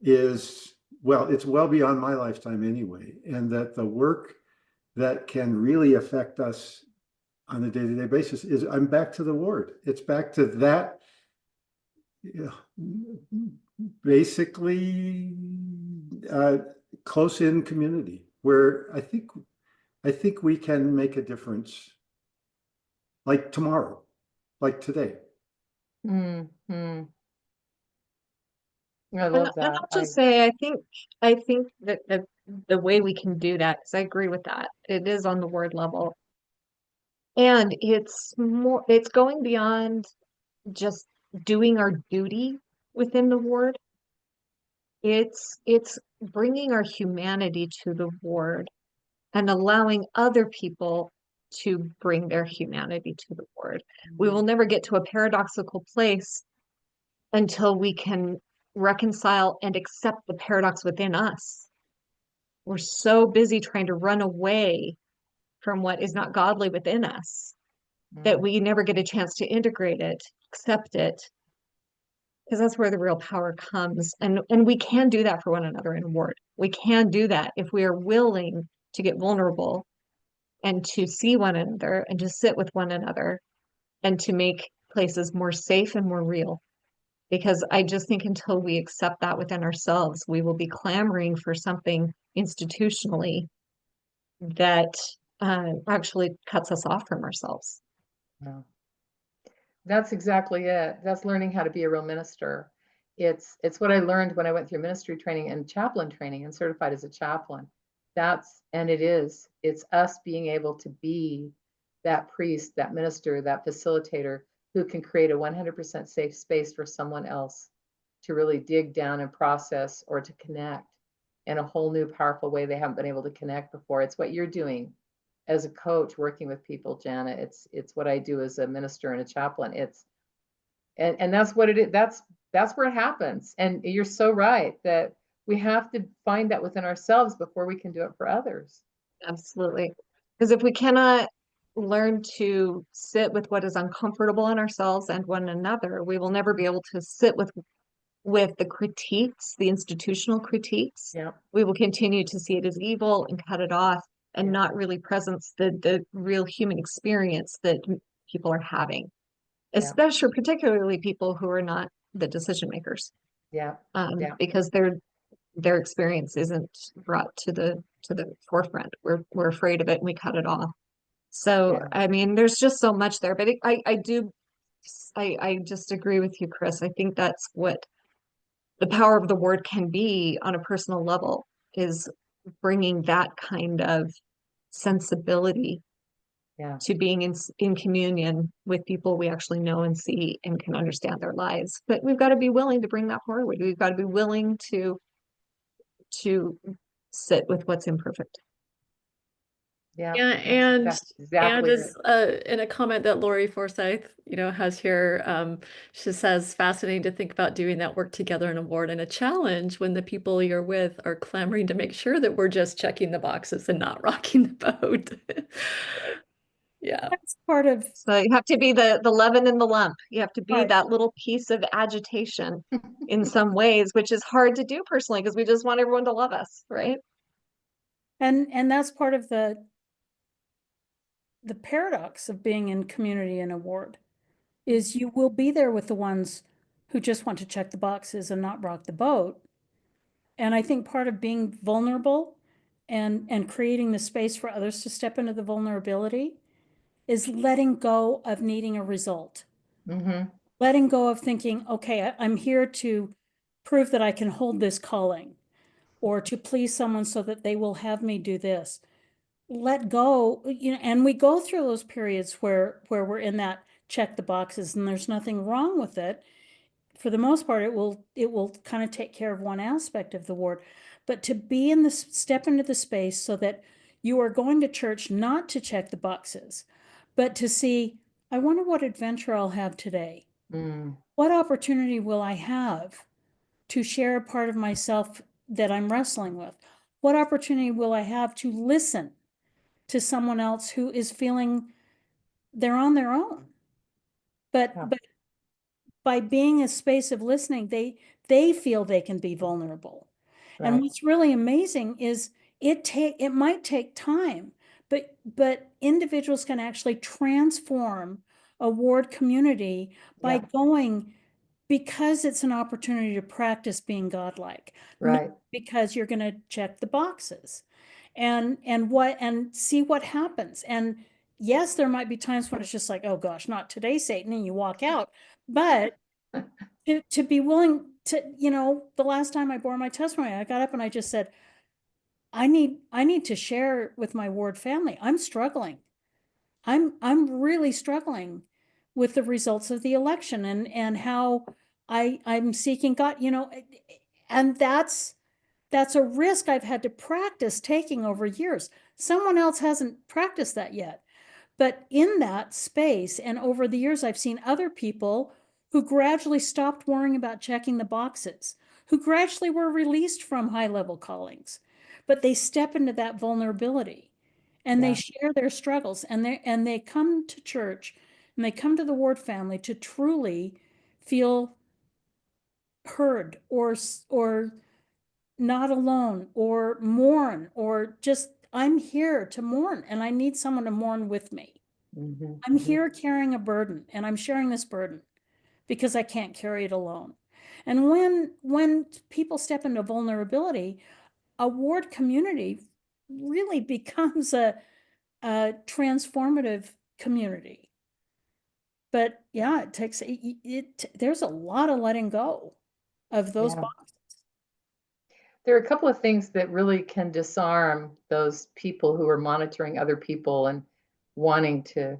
is, well, it's well beyond my lifetime anyway. And that the work that can really affect us on a day-to-day basis is, I'm back to the ward. It's back to that, basically close-in community where I think we can make a difference, like tomorrow, like today. Mm-hmm. I And, love and that. I'll just say, I think that the way we can do that, because I agree with that, it is on the word level. And it's going beyond just doing our duty within the ward. It's bringing our humanity to the ward and allowing other people to bring their humanity to the ward. We will never get to a paradoxical place until we can reconcile and accept the paradox within us. We're so busy trying to run away from what is not godly within us that we never get a chance to integrate it, accept it, because that's where the real power comes. And we can do that for one another in a ward. We can do that if we are willing to get vulnerable and to see one another and to sit with one another and to make places more safe and more real. Because I just think until we accept that within ourselves, we will be clamoring for something institutionally that actually cuts us off from ourselves. Yeah. That's exactly it. That's learning how to be a real minister. It's what I learned when I went through ministry training and chaplain training and certified as a chaplain. It's us being able to be that priest, that minister, that facilitator who can create a 100% safe space for someone else to really dig down and process or to connect in a whole new powerful way they haven't been able to connect before. It's what you're doing as a coach working with people, Jana. It's what I do as a minister and a chaplain. And that's what it is. That's where it happens. And you're so right that we have to find that within ourselves before we can do it for others. Absolutely. Because if we cannot learn to sit with what is uncomfortable in ourselves and one another, we will never be able to sit with the critiques, the institutional critiques. Yeah. We will continue to see it as evil and cut it off and not really presence the real human experience that people are having, especially particularly people who are not the decision makers. Because their experience isn't brought to the forefront. We're afraid of it and we cut it off. So I mean, there's just so much there, but I just agree with you, Chris. I think that's what the power of the word can be on a personal level, is bringing that kind of sensibility to being in communion with people we actually know and see and can understand their lives. But we've got to be willing to bring that forward. We've got to be willing to sit with what's imperfect. And exactly as in a comment that Lori Forsyth, has here, she says, fascinating to think about doing that work together in a ward and a challenge when the people you're with are clamoring to make sure that we're just checking the boxes and not rocking the boat. Yeah. That's part of. So you have to be the leaven in the lump. You have to be that little piece of agitation in some ways, which is hard to do personally because we just want everyone to love us, right? And that's part of the paradox of being in community in a ward, is you will be there with the ones who just want to check the boxes and not rock the boat. And I think part of being vulnerable and creating the space for others to step into the vulnerability is letting go of needing a result. Letting go of thinking, okay, I'm here to prove that I can hold this calling or to please someone so that they will have me do this. Let go, and we go through those periods where we're in that check the boxes, and there's nothing wrong with it. For the most part, it will kind of take care of one aspect of the ward, but to be in this, step into the space so that you are going to church not to check the boxes, but to see, I wonder what adventure I'll have today. What opportunity will I have to share a part of myself that I'm wrestling with? What opportunity will I have to listen to someone else who is feeling they're on their own? But by being a space of listening, they feel they can be vulnerable. And Right. what's really amazing is it might take time, but individuals can actually transform a ward community by Yeah. going, because it's an opportunity to practice being godlike, not Right. because you're going to check the boxes and see what happens. And yes, there might be times when it's just like, oh gosh, not today, Satan, and you walk out. But to be willing to, the last time I bore my testimony, I got up and I just said, I need to share with my ward family. I'm struggling. I'm really struggling with the results of the election and how I'm seeking God, and that's a risk I've had to practice taking over years. Someone else hasn't practiced that yet. But in that space and over the years, I've seen other people who gradually stopped worrying about checking the boxes, who gradually were released from high-level callings, but they step into that vulnerability and they Yeah. share their struggles, and they come to church and they come to the ward family to truly feel heard or not alone or mourn, or just, I'm here to mourn and I need someone to mourn with me. Mhm, I'm mhm. here carrying a burden, and I'm sharing this burden because I can't carry it alone. And when people step into vulnerability, a ward community really becomes a transformative community. But yeah, it takes there's a lot of letting go of those Yeah. boxes. There are a couple of things that really can disarm those people who are monitoring other people and wanting to,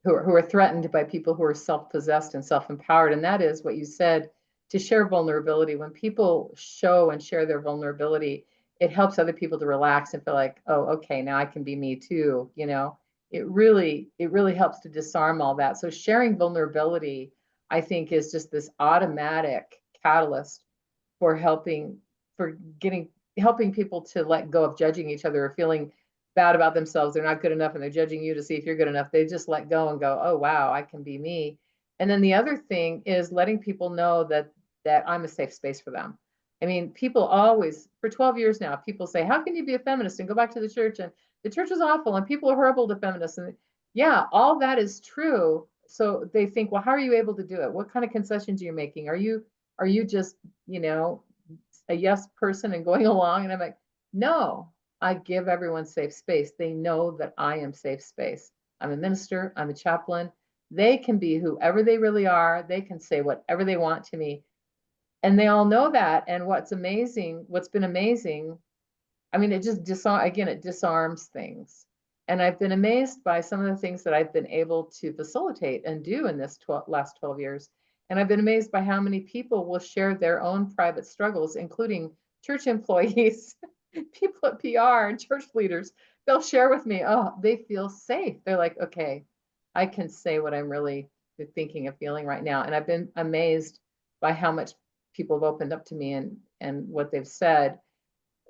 who are threatened by people who are self-possessed and self-empowered. And that is what you said, to share vulnerability. When people show and share their vulnerability, it helps other people to relax and feel like, oh, okay, now I can be me too. It really helps to disarm all that. So sharing vulnerability, I think, is just this automatic catalyst for helping people to let go of judging each other or feeling bad about themselves. They're not good enough and they're judging you to see if you're good enough. They just let go and go, oh wow, I can be me. And then the other thing is letting people know that I'm a safe space for them. I mean, people always, for 12 years now, people say, how can you be a feminist and go back to the church, and the church is awful and people are horrible to feminists? And yeah, all that is true. So they think, well, how are you able to do it? What kind of concessions are you making? Are you just, a yes person and going along? And I'm like, no, I give everyone safe space. They know that I am safe space. I'm a minister, I'm a chaplain. They can be whoever they really are. They can say whatever they want to me. And they all know that. And what's been amazing, I mean, it just it disarms things. And I've been amazed by some of the things that I've been able to facilitate and do in this last 12 years. And I've been amazed by how many people will share their own private struggles, including church employees, people at PR, and church leaders. They'll share with me, oh, they feel safe. They're like, okay, I can say what I'm really thinking and feeling right now. And I've been amazed by how much people have opened up to me and what they've said,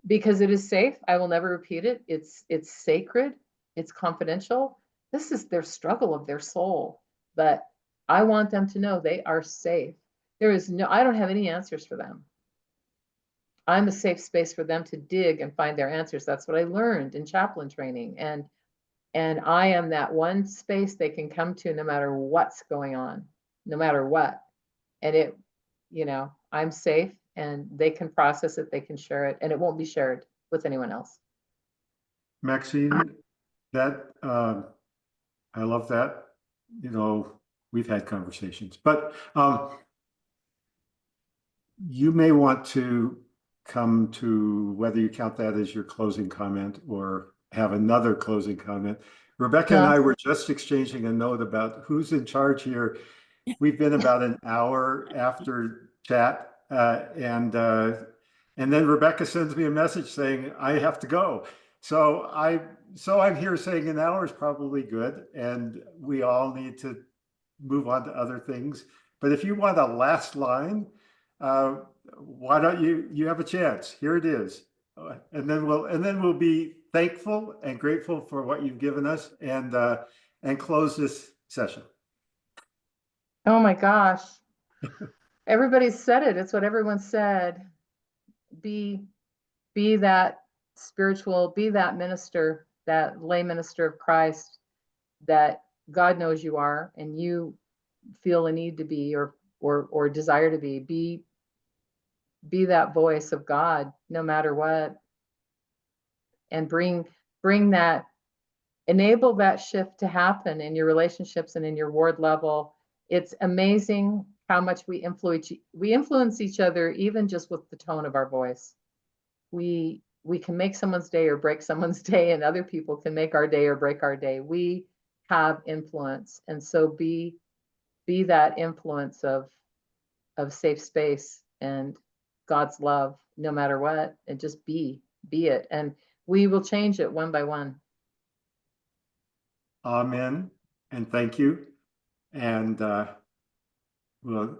because it is safe. I will never repeat it. It's sacred. It's confidential. This is their struggle of their soul, but I want them to know they are safe. I don't have any answers for them. I'm a safe space for them to dig and find their answers. That's what I learned in chaplain training. And I am that one space they can come to no matter what's going on, no matter what. And I'm safe, and they can process it, they can share it, and it won't be shared with anyone else. Maxine, that I love that. We've had conversations, but you may want to come to, whether you count that as your closing comment or have another closing comment. Rebecca and I were just exchanging a note about who's in charge here. We've been about an hour after chat, and then Rebecca sends me a message saying I have to go. So I'm here saying an hour is probably good, and we all need to move on to other things. But if you want a last line, why don't you have a chance? Here it is. And then we'll be thankful and grateful for what you've given us, and close this session. Oh my gosh. Everybody said it. It's what everyone said. Be that spiritual, be that minister, that lay minister of Christ that God knows you are, and you feel a need to be, or desire to be. Be that voice of God, no matter what, and bring that, enable that shift to happen in your relationships and in your ward level. It's amazing how much we influence each other, even just with the tone of our voice. We can make someone's day or break someone's day, and other people can make our day or break our day. We have influence, and so be that influence of safe space and God's love, no matter what, and just be it, and we will change it one by one. Amen. And thank you. And we'll